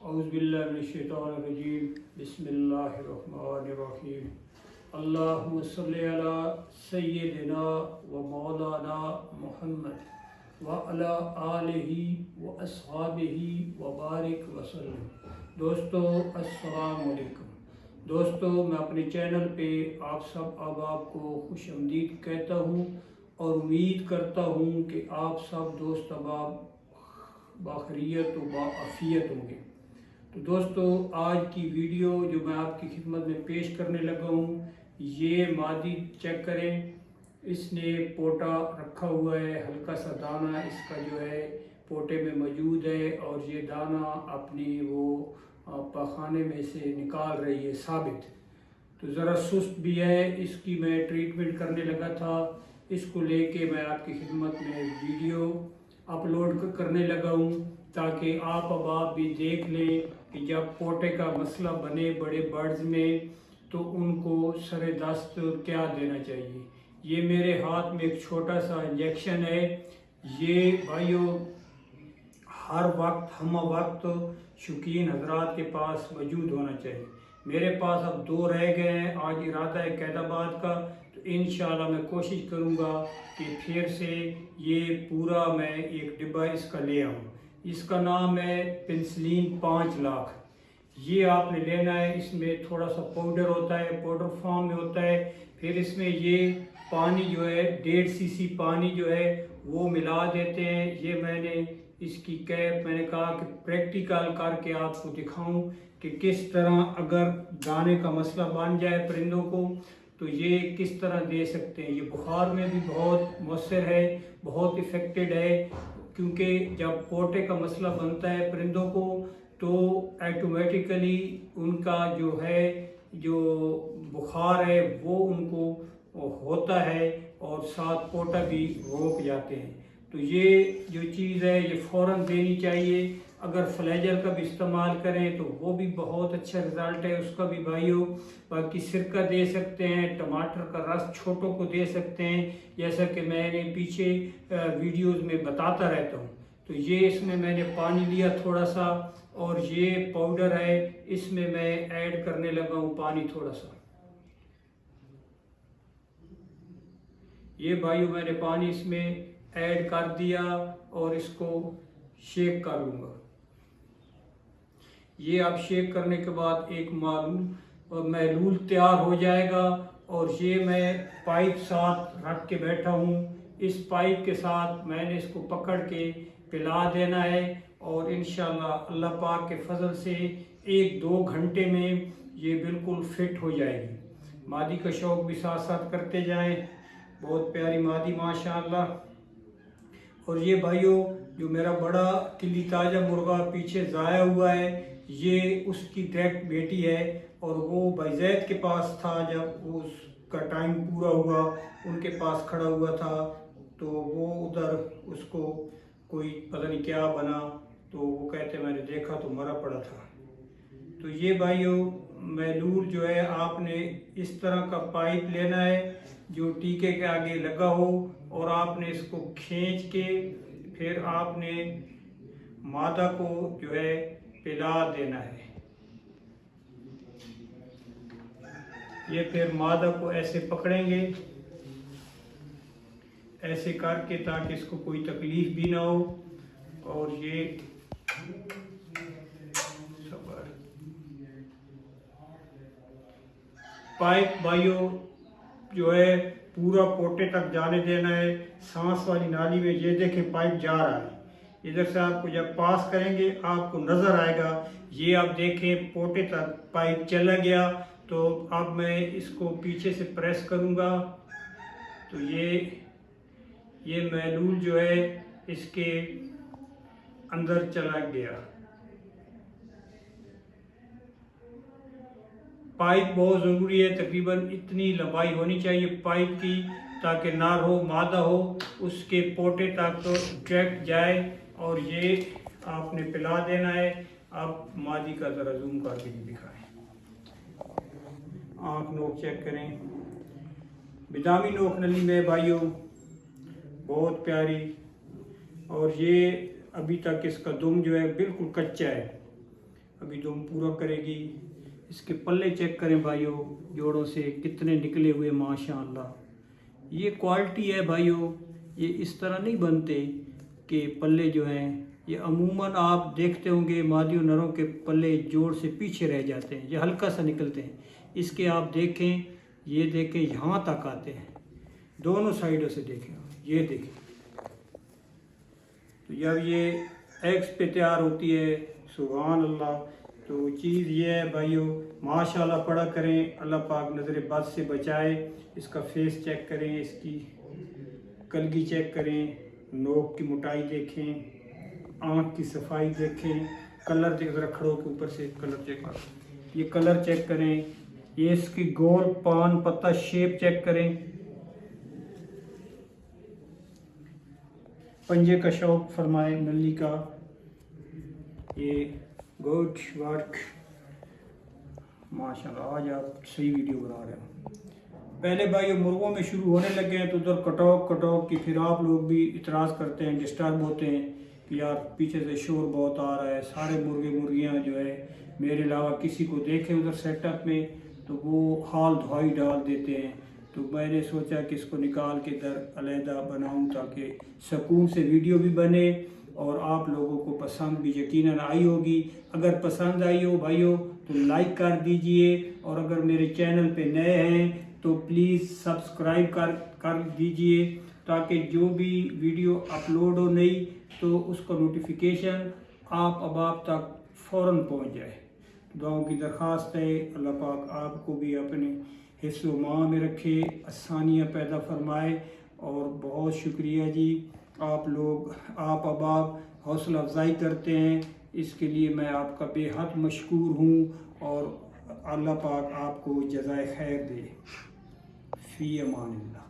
اعوذ باللہ من الشیطان الرجیم بسم اللہ الرحمن الرحیم اللہم صلی علی سیدنا و مولانا محمد وعلی آلہ و اصحابہ و بارک وسلم۔ دوستو السلام علیکم۔ دوستو میں اپنے چینل پہ آپ سب احباب کو خوش آمدید کہتا ہوں اور امید کرتا ہوں کہ آپ سب دوست احباب باخیریت و باعافیت ہوں گے۔ تو دوستو آج کی ویڈیو جو میں آپ کی خدمت میں پیش کرنے لگا ہوں، یہ مادی چیک کریں، اس نے پوٹا رکھا ہوا ہے، ہلکا سا دانہ اس کا جو ہے پوٹے میں موجود ہے اور یہ دانہ اپنی وہ پاخانے میں سے نکال رہی ہے ثابت، تو ذرا سست بھی ہے، اس کی میں ٹریٹمنٹ کرنے لگا تھا۔ اس کو لے کے میں آپ کی خدمت میں ویڈیو اپلوڈ کرنے لگا ہوں تاکہ آپ احباب بھی دیکھ لیں کہ جب پوٹے کا مسئلہ بنے بڑے برڈز میں تو ان کو سر دست کیا دینا چاہیے۔ یہ میرے ہاتھ میں ایک چھوٹا سا انجیکشن ہے، یہ بھائیو ہر وقت ہم وقت شوقین حضرات کے پاس موجود ہونا چاہیے۔ میرے پاس اب 2 رہ گئے ہیں، آج ارادہ ہے قید آباد کا، تو انشاءاللہ میں کوشش کروں گا کہ پھر سے یہ پورا میں ایک ڈبہ اس کا لے آؤں۔ اس کا نام ہے پنسلین 5 لاکھ۔ یہ آپ نے لینا ہے، اس میں تھوڑا سا پاؤڈر ہوتا ہے، پاؤڈر فارم میں ہوتا ہے، پھر اس میں یہ پانی جو ہے 1.5 cc پانی جو ہے وہ ملا دیتے ہیں۔ یہ میں نے اس کی کیپ میں نے کہا کہ پریکٹیکل کر کے آپ کو دکھاؤں کہ کس طرح اگر دانے کا مسئلہ بن جائے پرندوں کو تو یہ کس طرح دے سکتے ہیں۔ یہ بخار میں بھی بہت مؤثر ہے، بہت افیکٹڈ ہے، کیونکہ جب پوٹے کا مسئلہ بنتا ہے پرندوں کو تو ایٹومیٹیکلی ان کا جو ہے جو بخار ہے وہ ان کو ہوتا ہے اور ساتھ پوٹا بھی روک جاتے ہیں۔ تو یہ جو چیز ہے یہ فوراً دینی چاہیے۔ اگر فلیجر کا بھی استعمال کریں تو وہ بھی بہت اچھا رزلٹ ہے اس کا بھی بھائیو۔ باقی سرکہ دے سکتے ہیں، ٹماٹر کا رس چھوٹوں کو دے سکتے ہیں، جیسا کہ میں نے پیچھے ویڈیوز میں بتاتا رہتا ہوں۔ تو یہ اس میں نے پانی لیا تھوڑا سا اور یہ پاؤڈر ہے، اس میں ایڈ کرنے لگا ہوں پانی تھوڑا سا۔ یہ بھائیو میں نے پانی اس میں ایڈ کر دیا اور اس کو شیک کر لوں گا۔ یہ اب شیک کرنے کے بعد ایک محلول تیار ہو جائے گا اور یہ میں پائپ ساتھ رکھ کے بیٹھا ہوں۔ اس پائپ کے ساتھ میں نے اس کو پکڑ کے پلا دینا ہے اور انشاءاللہ اللہ پاک کے فضل سے 1-2 گھنٹے میں یہ بالکل فٹ ہو جائے گی۔ مادی کا شوق بھی ساتھ ساتھ کرتے جائیں، بہت پیاری مادی ماشاءاللہ۔ اور یہ بھائیو جو میرا بڑا کلی تاجہ مرغہ پیچھے ضائع ہوا ہے، یہ اس کی ڈائریکٹ بیٹی ہے اور وہ بھائی زید کے پاس تھا جب اس کا ٹائم پورا ہوا، ان کے پاس کھڑا ہوا تھا، تو وہ ادھر اس کو کوئی پتہ نہیں کیا بنا، تو وہ کہتے میں نے دیکھا تو مرا پڑا تھا۔ تو یہ بھائیو محلول جو ہے آپ نے اس طرح کا پائپ لینا ہے جو ٹیکے کے آگے لگا ہو اور آپ نے اس کو کھینچ کے پھر آپ نے مادہ کو جو ہے پلا دینا ہے۔ یہ پھر مادہ کو ایسے پکڑیں گے ایسے کر کے تاکہ اس کو کوئی تکلیف بھی نہ ہو، اور یہ پائپ بھائیو جو ہے پورا پوٹے تک جانے دینا ہے، سانس والی نالی میں۔ یہ دیکھیں پائپ جا رہا ہے، ادھر سے آپ کو جب پاس کریں گے آپ کو نظر آئے گا، یہ آپ دیکھیں پوٹے تک پائپ چلا گیا۔ تو اب میں اس کو پیچھے سے پریس کروں گا تو یہ محلول جو ہے اس کے اندر چلا گیا۔ پائپ بہت ضروری ہے، تقریباً اتنی لمبائی ہونی چاہیے پائپ کی تاکہ نر ہو مادہ ہو اس کے پوٹے تک ڈائریکٹ جائے، اور یہ آپ نے پلا دینا ہے۔ اب مادی کا ذرا زوم کر کے دکھائیں، آنکھ نوک چیک کریں، بدامی نوک نلی میں بھائیوں بہت پیاری، اور یہ ابھی تک اس کا دم جو ہے بالکل کچا ہے، ابھی دم پورا کرے گی۔ اس کے پلے چیک کریں بھائیوں، جوڑوں سے کتنے نکلے ہوئے ماشاءاللہ۔ یہ کوالٹی ہے بھائیوں، یہ اس طرح نہیں بنتے کہ پلے جو ہیں یہ عموماً آپ دیکھتے ہوں گے مادی و نروں کے پلے جوڑ سے پیچھے رہ جاتے ہیں، یہ ہلکا سا نکلتے ہیں۔ اس کے آپ دیکھیں، یہ دیکھیں یہاں تک آتے ہیں، دونوں سائیڈوں سے دیکھیں، یہ دیکھیں۔ تو جب یہ ایگز پہ تیار ہوتی ہے، سبحان اللہ، تو چیز یہ ہے بھائیوں، ماشاءاللہ پڑھا کریں، اللہ پاک نظر بد سے بچائے۔ اس کا فیس چیک کریں، اس کی کلگی چیک کریں، نوک کی موٹائی دیکھیں، آنکھ کی صفائی دیکھیں، کلر دیکھ، ذرا کھڑوں کے اوپر سے کلر چیک کریں، یہ کلر چیک کریں، یہ اس کی گول پان پتہ شیپ چیک کریں، پنجے کا شوق فرمائے نلی کا، یہ گوڈ ورک ماشاءاللہ۔ آج آپ صحیح ویڈیو بنا رہے ہیں۔ پہلے بھائی مرغوں میں شروع ہونے لگے ہیں تو ادھر کٹوک کی، پھر آپ لوگ بھی اعتراض کرتے ہیں، ڈسٹرب ہوتے ہیں کہ یار پیچھے سے شور بہت آ رہا ہے، سارے مرغے مرغیاں جو ہے میرے علاوہ کسی کو دیکھیں ادھر سیٹ اپ میں تو وہ حال دھوائی ڈال دیتے ہیں۔ تو میں نے سوچا کہ اس کو نکال کے ادھر علیحدہ بناؤں تاکہ سکون سے ویڈیو بھی بنے اور آپ لوگوں کو پسند بھی یقیناً آئی ہوگی۔ اگر پسند آئی ہو بھائیوں تو لائک کر دیجئے، اور اگر میرے چینل پہ نئے ہیں تو پلیز سبسکرائب کر دیجئے تاکہ جو بھی ویڈیو اپلوڈ ہو نئی تو اس کا نوٹیفیکیشن آپ تک فوراً پہنچ جائے۔ دعاؤں کی درخواست ہے، اللہ پاک آپ کو بھی اپنے حفظ و امان میں رکھے، آسانیاں پیدا فرمائے۔ اور بہت شکریہ جی، آپ لوگ احباب حوصلہ افزائی کرتے ہیں، اس کے لیے میں آپ کا بے حد مشکور ہوں، اور اللہ پاک آپ کو جزائے خیر دے۔ فی امان اللہ۔